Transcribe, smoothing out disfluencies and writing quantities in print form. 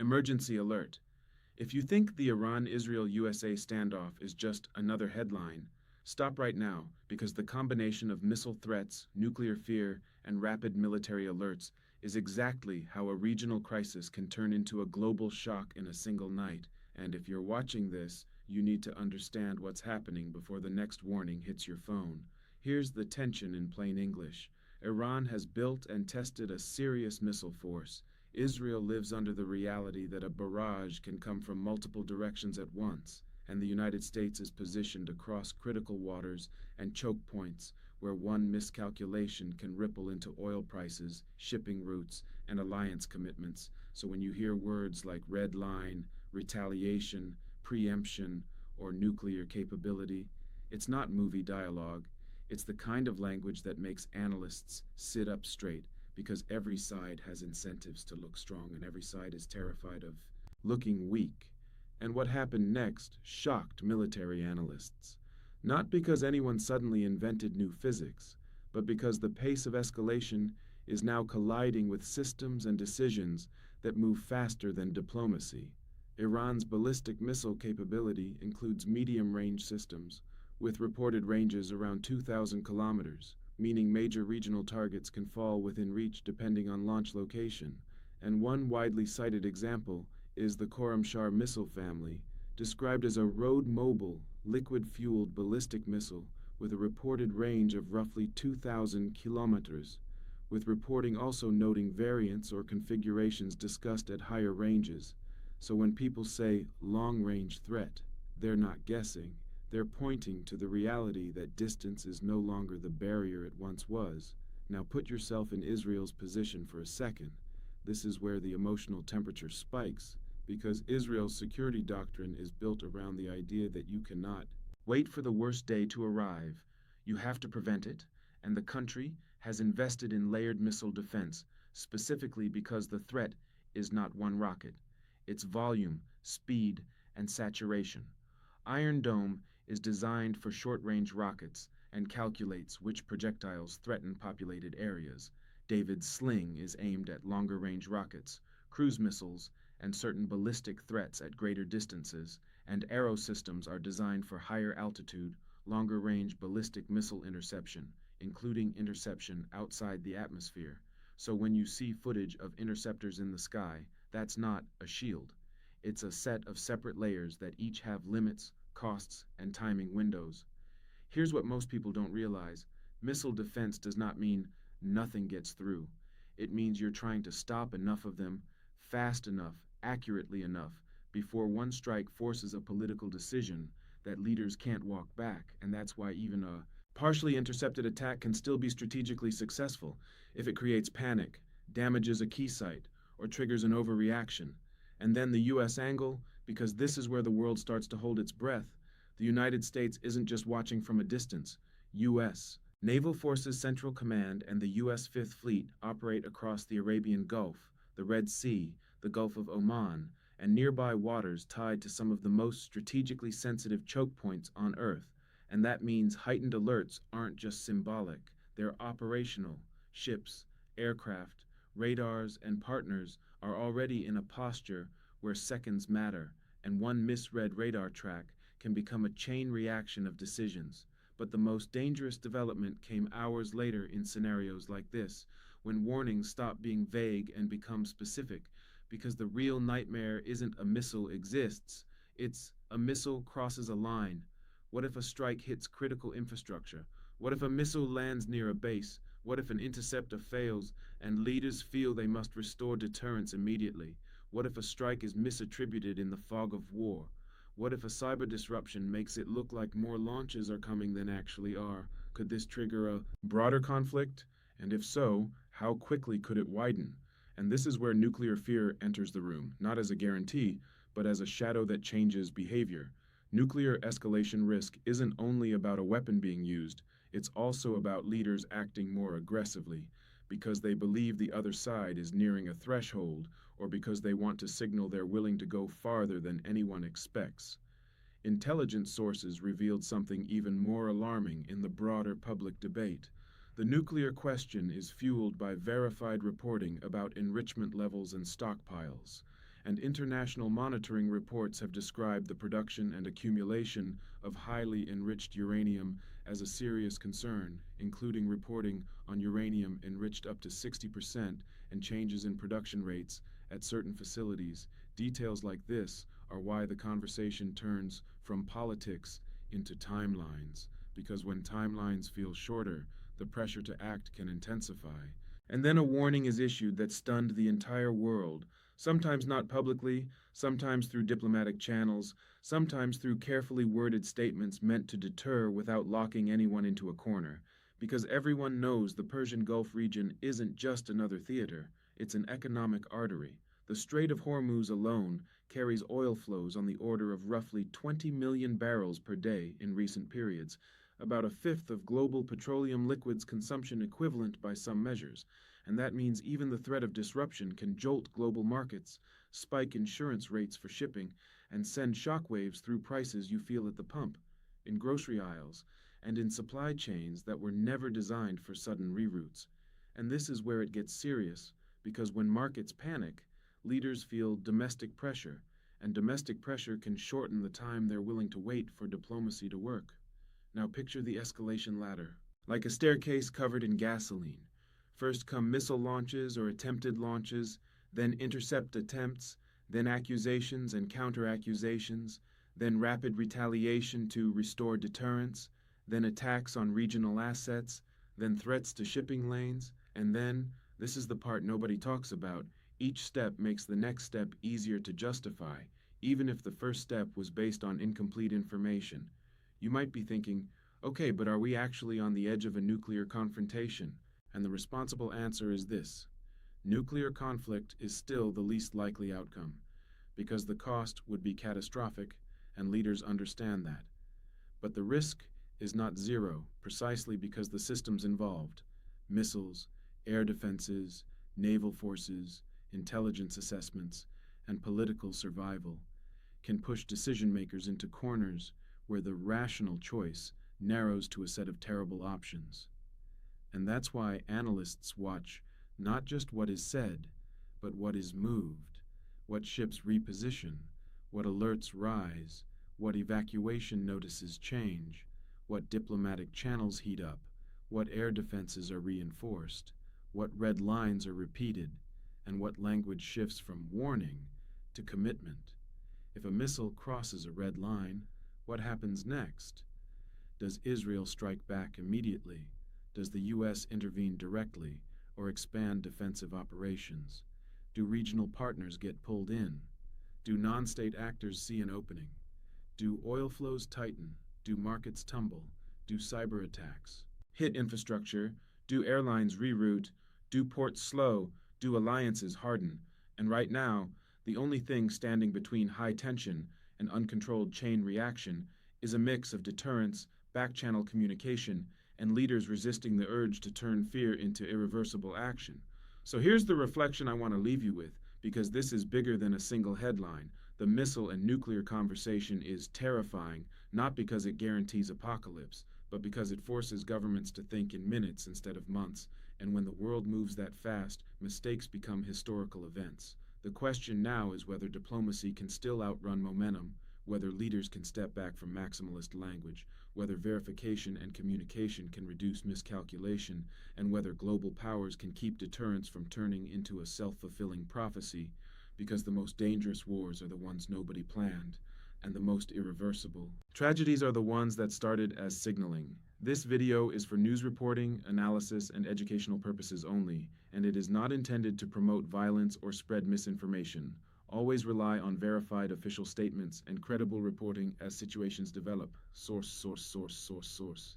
Emergency alert. If you think the Iran-Israel-USA standoff is just another headline, stop right now because the combination of missile threats, nuclear fear, and rapid military alerts is exactly how a regional crisis can turn into a global shock in a single night. And if you're watching this, you need to understand what's happening before the next warning hits your phone. Here's the tension in plain English. Iran has built and tested a serious missile force. Israel lives under the reality that a barrage can come from multiple directions at once, and the United States is positioned across critical waters and choke points where one miscalculation can ripple into oil prices, shipping routes, and alliance commitments. So when you hear words like red line, retaliation, preemption, or nuclear capability, it's not movie dialogue. It's the kind of language that makes analysts sit up straight, because every side has incentives to look strong and every side is terrified of looking weak. And what happened next shocked military analysts. Not because anyone suddenly invented new physics, but because the pace of escalation is now colliding with systems and decisions that move faster than diplomacy. Iran's ballistic missile capability includes medium-range systems, with reported ranges around 2,000 kilometers, meaning major regional targets can fall within reach depending on launch location. And one widely cited example is the Khorramshahr missile family, described as a road-mobile, liquid-fueled ballistic missile with a reported range of roughly 2,000 kilometers, with reporting also noting variants or configurations discussed at higher ranges. So when people say long-range threat, they're not guessing. They're pointing to the reality that distance is no longer the barrier it once was. Now put yourself in Israel's position for a second. This is where the emotional temperature spikes, because Israel's security doctrine is built around the idea that you cannot wait for the worst day to arrive. You have to prevent it, and the country has invested in layered missile defense, specifically because the threat is not one rocket. It's volume, speed, and saturation. Iron Dome is designed for short-range rockets and calculates which projectiles threaten populated areas. David's Sling is aimed at longer-range rockets, cruise missiles, and certain ballistic threats at greater distances, and Arrow systems are designed for higher altitude, longer-range ballistic missile interception, including interception outside the atmosphere. So when you see footage of interceptors in the sky, that's not a shield. It's a set of separate layers that each have limits, costs, and timing windows. Here's what most people don't realize. Missile defense does not mean nothing gets through. It means you're trying to stop enough of them, fast enough, accurately enough, before one strike forces a political decision that leaders can't walk back. And that's why even a partially intercepted attack can still be strategically successful if it creates panic, damages a key site, or triggers an overreaction. And then the U.S. angle, because this is where the world starts to hold its breath. The United States isn't just watching from a distance. U.S. Naval Forces Central Command and the U.S. Fifth Fleet operate across the Arabian Gulf, the Red Sea, the Gulf of Oman, and nearby waters tied to some of the most strategically sensitive choke points on Earth. And that means heightened alerts aren't just symbolic, they're operational. Ships, aircraft, radars, and partners are already in a posture where seconds matter, and one misread radar track can become a chain reaction of decisions. But the most dangerous development came hours later in scenarios like this, when warnings stop being vague and become specific, because the real nightmare isn't a missile exists, it's a missile crosses a line. What if a strike hits critical infrastructure? What if a missile lands near a base? What if an interceptor fails and leaders feel they must restore deterrence immediately? What if a strike is misattributed in the fog of war? What if a cyber disruption makes it look like more launches are coming than actually are? Could this trigger a broader conflict? And if so, how quickly could it widen? And this is where nuclear fear enters the room, not as a guarantee, but as a shadow that changes behavior. Nuclear escalation risk isn't only about a weapon being used, it's also about leaders acting more aggressively, because they believe the other side is nearing a threshold, or because they want to signal they're willing to go farther than anyone expects. Intelligence sources revealed something even more alarming in the broader public debate. The nuclear question is fueled by verified reporting about enrichment levels and stockpiles. and international monitoring reports have described the production and accumulation of highly enriched uranium as a serious concern, including reporting on uranium enriched up to 60% and changes in production rates at certain facilities. Details like this are why the conversation turns from politics into timelines, because when timelines feel shorter, the pressure to act can intensify. And then a warning is issued that stunned the entire world, sometimes not publicly, sometimes through diplomatic channels, sometimes through carefully worded statements meant to deter without locking anyone into a corner. Because everyone knows the Persian Gulf region isn't just another theater, it's an economic artery. The Strait of Hormuz alone carries oil flows on the order of roughly 20 million barrels per day in recent periods, about a fifth of global petroleum liquids consumption equivalent by some measures, and that means even the threat of disruption can jolt global markets, spike insurance rates for shipping, and send shockwaves through prices you feel at the pump, in grocery aisles, and in supply chains that were never designed for sudden reroutes. And this is where it gets serious, because when markets panic, leaders feel domestic pressure, and domestic pressure can shorten the time they're willing to wait for diplomacy to work. Now picture the escalation ladder, like a staircase covered in gasoline. First come missile launches or attempted launches, then intercept attempts, then accusations and counter-accusations, then rapid retaliation to restore deterrence, then attacks on regional assets, then threats to shipping lanes, and then, this is the part nobody talks about, each step makes the next step easier to justify, even if the first step was based on incomplete information. You might be thinking, okay, but are we actually on the edge of a nuclear confrontation? And the responsible answer is this: nuclear conflict is still the least likely outcome, because the cost would be catastrophic, and leaders understand that. But the risk is not zero, precisely because the systems involved, missiles, air defenses, naval forces, intelligence assessments, and political survival, can push decision makers into corners where the rational choice narrows to a set of terrible options. And that's why analysts watch not just what is said, but what is moved, what ships reposition, what alerts rise, what evacuation notices change, what diplomatic channels heat up, what air defenses are reinforced, what red lines are repeated, and what language shifts from warning to commitment. If a missile crosses a red line, what happens next? Does Israel strike back immediately? Does the U.S. intervene directly or expand defensive operations? Do regional partners get pulled in? Do non-state actors see an opening? Do oil flows tighten? Do markets tumble? Do cyber attacks hit infrastructure? Do airlines reroute? Do ports slow? Do alliances harden? And right now, the only thing standing between high tension and uncontrolled chain reaction is a mix of deterrence, back-channel communication, and leaders resisting the urge to turn fear into irreversible action. So here's the reflection I want to leave you with, because this is bigger than a single headline. The missile and nuclear conversation is terrifying, not because it guarantees apocalypse, but because it forces governments to think in minutes instead of months. And when the world moves that fast, mistakes become historical events. The question now is whether diplomacy can still outrun momentum, whether leaders can step back from maximalist language, whether verification and communication can reduce miscalculation, and whether global powers can keep deterrence from turning into a self-fulfilling prophecy, because the most dangerous wars are the ones nobody planned, and the most irreversible. Tragedies are the ones that started as signaling. This video is for news reporting, analysis, and educational purposes only, and it is not intended to promote violence or spread misinformation. Always rely on verified official statements and credible reporting as situations develop. Source, source, source, source, source.